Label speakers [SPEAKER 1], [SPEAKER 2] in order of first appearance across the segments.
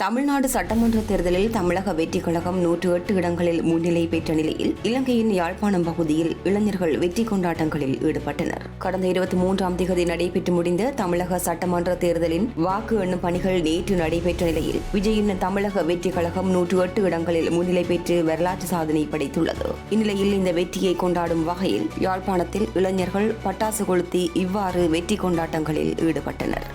[SPEAKER 1] தமிழ்நாடு சட்டமன்ற தேர்தலில் தமிழக வெற்றிக் கழகம் 108 இடங்களில் முன்னிலை பெற்ற நிலையில் இலங்கையின் யாழ்ப்பாணம் பகுதியில் இளைஞர்கள் வெற்றி கொண்டாட்டங்களில் ஈடுபட்டனர். கடந்த 23ஆம் தேதி நடைபெற்று முடிந்த தமிழக சட்டமன்ற தேர்தலின் வாக்கு எண்ணும் பணிகள் நேற்று நடைபெற்ற நிலையில் விஜயின் தமிழக வெற்றிக் கழகம் 108 இடங்களில் முன்னிலை பெற்று வரலாற்று சாதனை படைத்துள்ளது. இந்நிலையில் இந்த வெற்றியை கொண்டாடும் வகையில் யாழ்ப்பாணத்தில் இளைஞர்கள் பட்டாசு கொளுத்தி இவ்வாறு வெற்றி கொண்டாட்டங்களில் ஈடுபட்டனர்.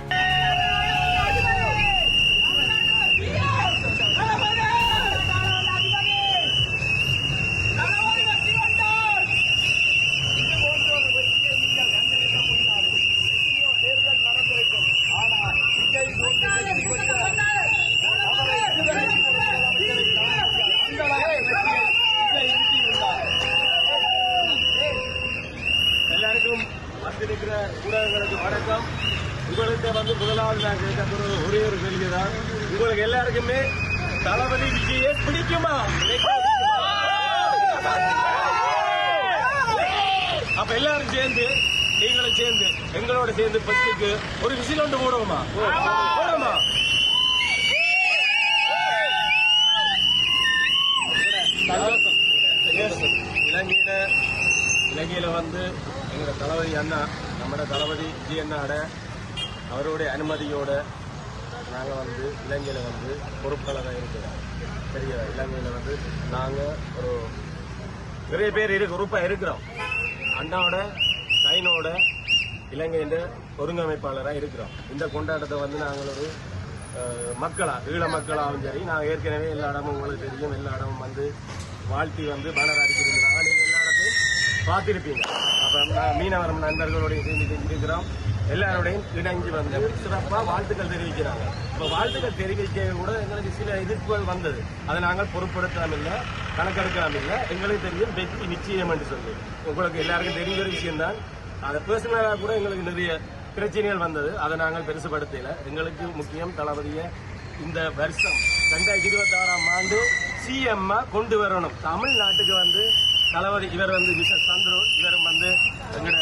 [SPEAKER 2] எல்லாருக்கும் வந்திருக்கிற ஊடகங்களுக்கு வணக்கம். உங்களுக்கு முதலாவது நான் கேட்க ஒரே ஒரு கேள்விதான், உங்களுக்கு எல்லாருக்குமே தளபதி விஜயை பிடிக்குமா? அப்ப எல்லாரும் சேர்ந்து நீங்களும் சேர்ந்து எங்களோட சேர்ந்து பத்துக்கு ஒரு விசில் ஒன்று போடுவோமா? போடுமா? இலங்கையில எங்களோட தளபதி அண்ணா, நம்ம தளபதி விஜய் அண்ணாட அவருடைய அனுமதியோட நாங்கள் இலங்கையில பொறுப்பாளராக இருக்கிறோம். சரியா? இலங்கையில நாங்கள் ஒரு நிறைய பேர் பொறுப்பாக இருக்கிறோம். அண்ணாவோட சைனோட இலங்கையின் ஒருங்கமைப்பாளராக இருக்கிறோம். இந்த கொண்டாட்டத்தை நாங்கள் ஒரு மக்களா, ஈழ மக்களாகவும் சரி, நாங்கள் ஏற்கனவே எல்லா இடமும் உங்களுக்கு தெரியும், எல்லா இடமும் வாழ்த்தி பேனர் அடிச்சிருந்தாங்க. நீங்க எல்லா இடத்தையும் பார்த்திருப்பீங்க. அப்ப மீனவரம் நண்பர்களோடையும் சேர்ந்து செஞ்சிருக்கிறோம். எல்லாரோடையும் இணைஞ்சு சிறப்பாக வாழ்த்துக்கள் தெரிவிக்கிறாங்க. இப்ப வாழ்த்துக்கள் தெரிவிக்க கூட எங்களுக்கு சில எதிர்ப்புகள் வந்தது. அதை நாங்கள் பொருட்படுத்தலாம் இல்லை, கணக்கெடுக்கலாம் இல்லை. எங்களுக்கு தெரியும் வெற்றி நிச்சயம் என்று சொல்லி உங்களுக்கு எல்லாருக்கும் தெரிஞ்ச ஒரு விஷயம்தான். அதை பர்சனலாக கூட எங்களுக்கு நிறைய பிரச்சனைகள் வந்தது. அதை நாங்கள் பெருசுபடுத்தல. எங்களுக்கு முக்கியம் தளபதியை இந்த வருஷம் 2026ஆம் ஆண்டு சிஎம் கொண்டு வரணும். தமிழ்நாட்டுக்கு தளபதி இவர் மிஸ்டர் சந்துரு, இவரும் எங்கட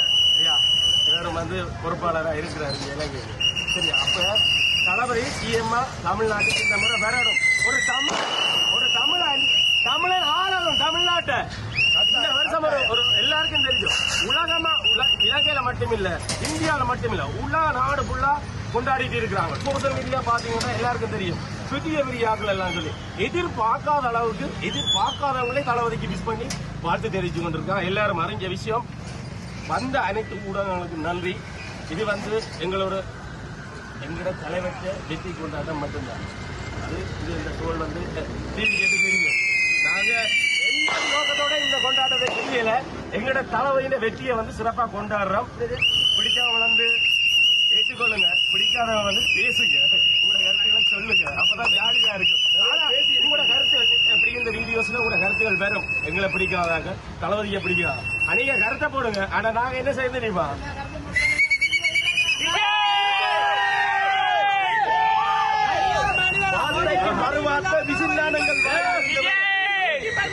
[SPEAKER 2] இவரும் பொறுப்பாளராக இருக்கிறாரு இலங்கையில். சரி, அப்ப தளபதி சிஎம் தமிழ்நாட்டுக்கு இந்த முறை வரணும். ஒரு தமிழன் ஆளணும் தமிழ்நாட்டை. இந்த வருஷம் ஒரு எல்லாருக்கும் தெரியும், இலங்கையில மட்டுமில்ல, இந்தியாவில மட்டுமில்ல, உலக நாடு ஃபுல்லா கொண்டாடிட்டு இருக்கிறாங்க. சோசியல் மீடியா பாத்தீங்கன்னா எல்லாருக்கும் தெரியும். பெரிய பெரிய ஆக்கள் எல்லாம் சொல்லி எதிர்பார்க்காதவங்களே தளபதிக்கு மிஸ் பண்ணி வாழ்த்து தெரிவிச்சு கொண்டிருக்காங்க. எல்லாரும் அறிஞ்ச விஷயம். வந்த அனைத்து ஊடகங்களுக்கு நன்றி. இது எங்களோட தலைவற்ற வெற்றி கொண்டாட்டம் மட்டும்தான். இது இந்த சூழல் டிவி கேட்டு தெரியும். நாங்க எந்த நோக்கத்தோட இந்த கொண்டாட்டத்தை செய்யல, எங்களோட தலைவரின் வெற்றியை சிறப்பா கொண்டாடுறோம். பிடிச்சவங்க ஏற்றுக்கொள்ளுங்க, பிடிக்காதவங்க பேசுங்க, உங்களோட கருத்துக்களை சொல்லுங்க. அப்பதான் ஜாலியா இருக்கும். உங்களோட கருத்து எப்படி இந்த வீடியோஸ்ல உங்களோட கருத்துக்கள் வரும். எங்களை பிடிக்காதாங்க, தளபதியை பிடிக்காத அநேக கருத்தை போடுங்க. ஆனா நாங்க என்ன செய்ய தெரியுமா?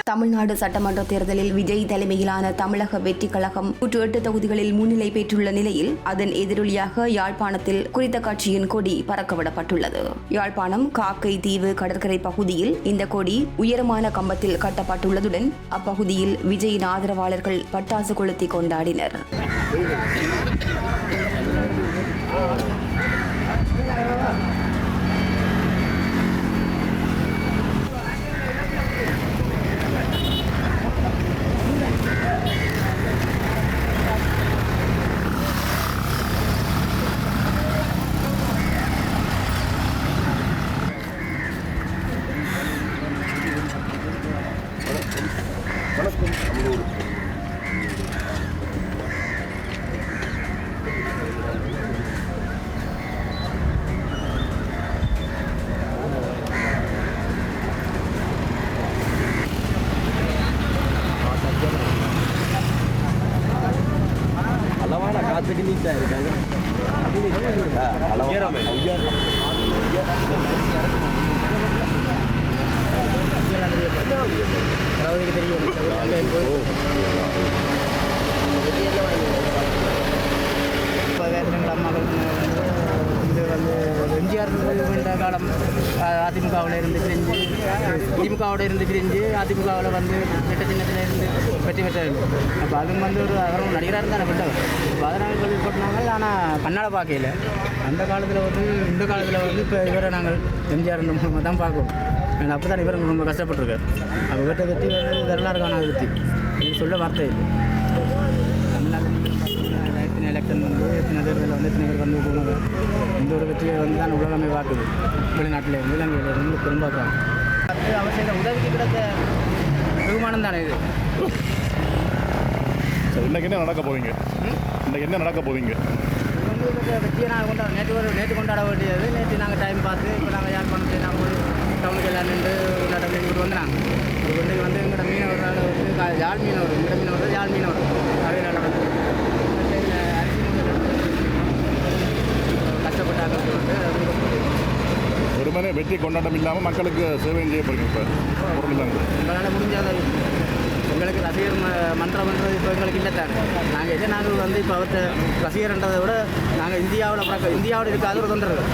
[SPEAKER 1] தமிழ்நாடு சட்டமன்ற தேர்தலில் விஜய் தலைமையிலான தமிழக வெற்றிக் கழகம் 108 தொகுதிகளில் முன்னிலை பெற்றுள்ள நிலையில் அதன் எதிரொலியாக யாழ்ப்பாணத்தில் குறித்த கட்சியின் கொடி பறக்கவிடப்பட்டுள்ளது. யாழ்ப்பாணம் காக்கை தீவு கடற்கரை பகுதியில் இந்த கொடி உயரமான கம்பத்தில் கட்டப்பட்டுள்ளதுடன் அப்பகுதியில் விஜயின் ஆதரவாளர்கள் பட்டாசு கொளுத்தி கொண்டாடினர்.
[SPEAKER 3] அதிமுகவில் இருந்து பிரிஞ்சு திமுகவோட இருந்து பிரிஞ்சு அதிமுகவில் வந்து சின்ன சின்னத்தில் இருந்து வெற்றி பெற்றார். அப்போ அதுவும் வந்து ஒரு அவரும் நடிகராக இருந்தால் விட்டவர். இப்போ அதனால் கேள்விப்பட்டாங்க. ஆனால் கண்ணாட பார்க்கல. அந்த காலத்தில் வந்து இந்த காலத்தில் வந்து இப்போ இவரை நாங்கள் எம்ஜிஆர் மூலமாக தான் பார்க்கணும். அப்போ தான் இவர் ரொம்ப கஷ்டப்பட்டுருக்கார். அப்போ இவர்கிட்ட வெற்றி வந்து வரலாறு காணாத வெற்றி இது சொல்ல வார்த்தை இல்லை. தமிழ்நாட்டில் எத்தனை எலெக்ஷன் வந்து எத்தனை தேர்தலில் வந்து எத்தனை பேர் வந்து போனது இந்த ஒரு வெற்றியை வந்து தான் உலகமே பார்க்குது. வெளிநாட்டில் இலங்கையில் இருந்து பெரும்பாக்கம் அது அவர் செய்த உதவிக்கு கிடைத்த வெகுமானம் தானே இது.
[SPEAKER 4] சரி, இன்றைக்கு என்ன நடக்க போவீங்க? இன்றைக்கு என்ன நடக்க போவீங்க?
[SPEAKER 3] வந்து வெற்றியை நாங்கள் நேற்று கொண்டாட வேண்டியது. நேற்று நாங்கள் டைம் பார்த்து இப்போ நாங்கள் யாழ்ப்பாணத்தில் நாங்கள் டவுனுக்கு எல்லாம் நின்று கொண்டாட்டம் எங்கிட்டு வந்து நாங்கள் ஒரு இன்றைக்கு வந்து எங்களோட மீனவரால் வந்து யாழ் மீனவர் எங்களோட மீனவர் யாழ் மீனவர் அவையில் நடந்து அரிசி கஷ்டப்பட்டாங்க.
[SPEAKER 4] வெறுமனே வெற்றி கொண்டாட்டம் இல்லாமல் மக்களுக்கு சேவை செய்ய போகிறீங்க. இப்போ பொருள் இல்லாமல்
[SPEAKER 3] எங்களால் முடிஞ்சாத எங்களுக்கு ரசிகர் மன்றம்ன்றது இப்போ எங்களுக்கு இல்லை தானே. நாங்கள் வந்து இப்போ அவர்கிட்ட ரசிகர்ன்றதை விட நாங்கள் இந்தியாவில் இருக்காது ஒரு தொண்டர்கள்.